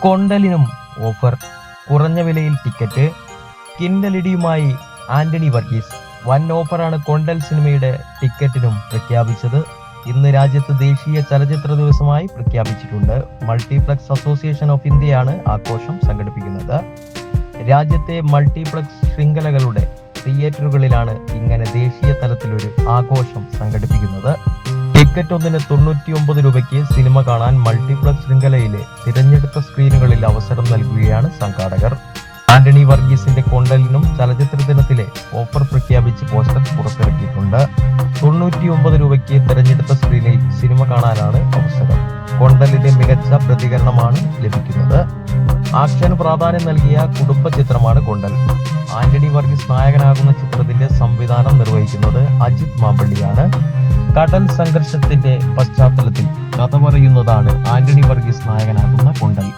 കൊണ്ടലിനും offer, കുറഞ്ഞ വിലയിൽ ticket. കിൻഡലിഡിയുമായി Antony Varghese. വൻ ഓഫറാണ് കൊണ്ടൽ സിനിമയുടെ ടിക്കറ്റിനും പ്രഖ്യാപിച്ചത്. ഇന്ന് രാജ്യത്ത് ദേശീയ ചലച്ചിത്ര ദിവസമായി പ്രഖ്യാപിച്ചിട്ടുണ്ട്. മൾട്ടിപ്ലക്സ് അസോസിയേഷൻ ഓഫ് ഇന്ത്യയാണ് ആഘോഷം സംഘടിപ്പിക്കുന്നത്. രാജ്യത്തെ മൾട്ടിപ്ലക്സ് ശൃംഖലകളുടെ തിയേറ്ററുകളിലാണ് ഇങ്ങനെ ദേശീയ തലത്തിലൊരു ആഘോഷം സംഘടിപ്പിക്കുന്നത്. ടിക്കറ്റ് ഒന്നിന് 99 രൂപയ്ക്ക് സിനിമ കാണാൻ മൾട്ടിപ്ലക്സ് ശൃംഖലയിലെ തിരഞ്ഞെടുത്ത സ്ക്രീനുകളിൽ അവസരം നൽകുകയാണ് സംഘാടകർ. ആന്റണി വർഗീസിന്റെ കൊണ്ടലിനും ചലച്ചിത്ര ദിനത്തിലെ ഓഫർ പ്രഖ്യാപിച്ച് പോസ്റ്റർ പുറത്തിറക്കിയിട്ടുണ്ട്. 99 രൂപയ്ക്ക് തിരഞ്ഞെടുത്ത സ്ക്രീനിൽ സിനിമ കാണാനാണ് അവസരം. കൊണ്ടലിന്റെ മികച്ച പ്രതികരണമാണ് ലഭിക്കുന്നത്. ആക്ഷന് പ്രാധാന്യം നൽകിയ കുടുംബ ചിത്രമാണ് കൊണ്ടൽ. ആന്റണി വർഗീസ് നായകനാകുന്ന ചിത്രത്തിന്റെ സംവിധാനം നിർവഹിക്കുന്നത് അജിത് മാമ്പള്ളിയാണ്. കടൽ സംഘർഷത്തിന്റെ പശ്ചാത്തലത്തിൽ കഥ പറയുന്നതാണ് ആന്റണി വർഗീസ് നായകനാകുന്ന കൊണ്ടൽ.